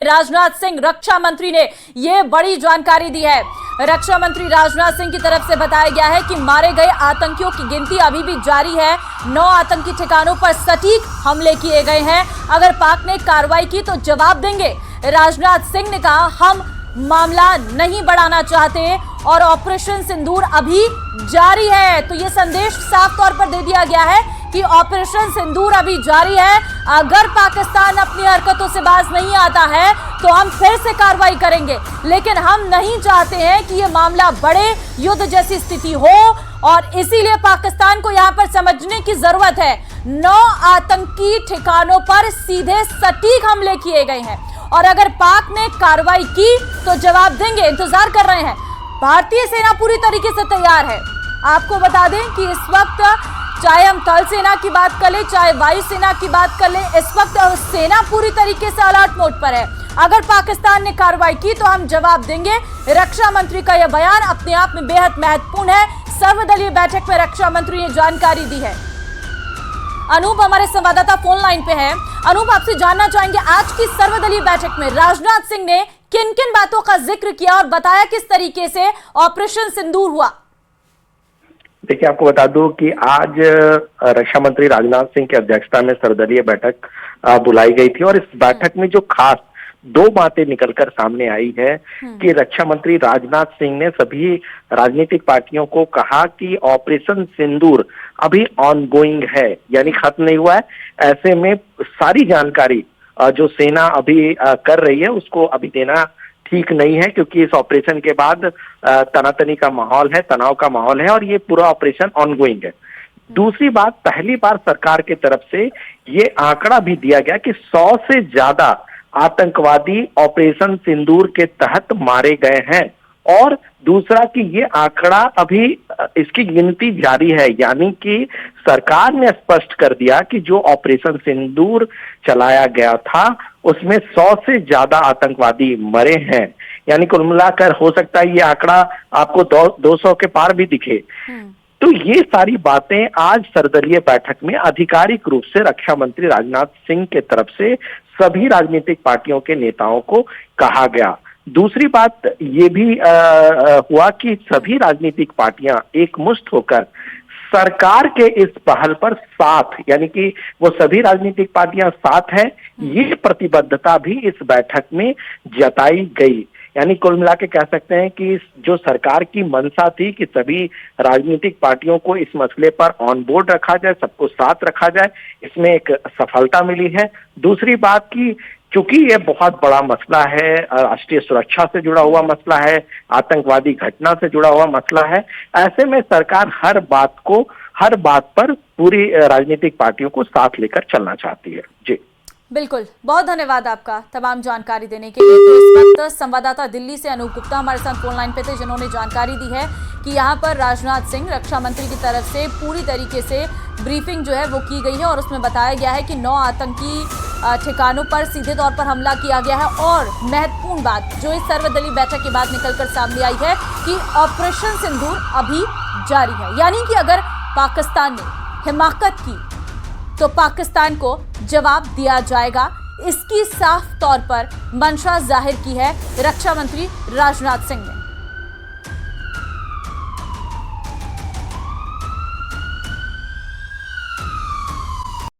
राजनाथ सिंह रक्षा मंत्री ने यह बड़ी जानकारी दी है। रक्षा मंत्री राजनाथ सिंह की तरफ से बताया गया है कि मारे गए आतंकियों की गिनती अभी भी जारी है। 9 आतंकी ठिकानों पर सटीक हमले किए गए हैं। अगर पाक ने कार्रवाई की तो जवाब देंगे। राजनाथ सिंह ने कहा, हम मामला नहीं बढ़ाना चाहते और ऑपरेशन सिंदूर अभी जारी है। तो यह संदेश साफ तौर पर दे दिया गया है कि ऑपरेशन सिंदूर अभी जारी है। अगर पाकिस्तान अपनी हरकतों से बाज नहीं आता है तो हम फिर से कार्रवाई करेंगे, लेकिन हम नहीं चाहते हैं कि यह मामला बढ़े, युद्ध जैसी स्थिति हो, और इसीलिए पाकिस्तान को यहां पर समझने की जरूरत है। 9 आतंकी ठिकानों पर सीधे सटीक हमले किए गए हैं और अगर पाक ने कार्रवाई की तो जवाब देंगे। इंतजार कर रहे हैं। भारतीय सेना पूरी तरीके से तैयार है। आपको बता दें कि इस वक्त चाहे हम थल सेना की बात कर ले, चाहे वायुसेना की बात कर ले, इस वक्त सेना पूरी तरीके से अलर्ट मोड पर है। अगर पाकिस्तान ने कार्रवाई की तो हम जवाब देंगे। रक्षा मंत्री का यह बयान अपने आप में बेहद महत्वपूर्ण है। सर्वदलीय बैठक में रक्षा मंत्री ने जानकारी दी है। अनूप हमारे संवाददाता फोन लाइन पे है। अनूप, आपसे जानना चाहेंगे, आज की सर्वदलीय बैठक में राजनाथ सिंह ने किन किन बातों का जिक्र किया और बताया किस तरीके से ऑपरेशन सिंदूर हुआ? देखिए, आपको बता दूं कि आज रक्षा मंत्री राजनाथ सिंह की अध्यक्षता में सर्वदलीय बैठक बुलाई गई थी और इस बैठक में जो खास 2 बातें निकलकर सामने आई है कि रक्षा मंत्री राजनाथ सिंह ने सभी राजनीतिक पार्टियों को कहा कि ऑपरेशन सिंदूर अभी ऑनगोइंग है, यानी खत्म नहीं हुआ है। ऐसे में सारी जानकारी जो सेना अभी कर रही है उसको अभी देना ठीक नहीं है, क्योंकि इस ऑपरेशन के बाद तनातनी का माहौल है, तनाव का माहौल है और ये पूरा ऑपरेशन ऑनगोइंग है। दूसरी बात, पहली बार सरकार की तरफ से ये आंकड़ा भी दिया गया कि 100 से ज्यादा आतंकवादी ऑपरेशन सिंदूर के तहत मारे गए हैं और दूसरा कि ये आंकड़ा अभी इसकी गिनती जारी है, यानी कि सरकार ने स्पष्ट कर दिया कि जो ऑपरेशन सिंदूर चलाया गया था उसमें 100 से ज्यादा आतंकवादी मरे हैं। यानी कुल मिलाकर हो सकता है ये आंकड़ा आपको 200 के पार भी दिखे। तो ये सारी बातें आज सर्वदलीय बैठक में आधिकारिक रूप से रक्षा मंत्री राजनाथ सिंह के तरफ से सभी राजनीतिक पार्टियों के नेताओं को कहा गया। दूसरी बात ये भी हुआ कि सभी राजनीतिक पार्टियां एकमुश्त होकर सरकार के इस पहल पर साथ, यानी कि वो सभी राजनीतिक पार्टियां साथ हैं, ये प्रतिबद्धता भी इस बैठक में जताई गई। यानी कुल मिला के कह सकते हैं कि जो सरकार की मंशा थी कि सभी राजनीतिक पार्टियों को इस मसले पर ऑन बोर्ड रखा जाए, सबको साथ रखा जाए, इसमें एक सफलता मिली है। दूसरी बात की चूंकि ये बहुत बड़ा मसला है, राष्ट्रीय सुरक्षा से जुड़ा हुआ मसला है, आतंकवादी घटना से जुड़ा हुआ मसला है, ऐसे में सरकार हर बात पर पूरी राजनीतिक पार्टियों को साथ लेकर चलना चाहती है। जी बिल्कुल, बहुत धन्यवाद आपका तमाम जानकारी देने के लिए। तो इस वक्त संवाददाता दिल्ली से अनूप गुप्ता हमारे साथ फोन लाइन पे थे, जिन्होंने जानकारी दी है कि यहाँ पर राजनाथ सिंह रक्षा मंत्री की तरफ से पूरी तरीके से ब्रीफिंग जो है वो की गई है और उसमें बताया गया है कि 9 आतंकी ठिकानों पर सीधे तौर पर हमला किया गया है। और महत्वपूर्ण बात जो इस सर्वदलीय बैठक के बाद निकलकर सामने आई है कि ऑपरेशन सिंदूर अभी जारी है, यानी कि अगर पाकिस्तान ने हिमाकत की तो पाकिस्तान को जवाब दिया जाएगा। इसकी साफ तौर पर मंशा जाहिर की है रक्षा मंत्री राजनाथ सिंह ने।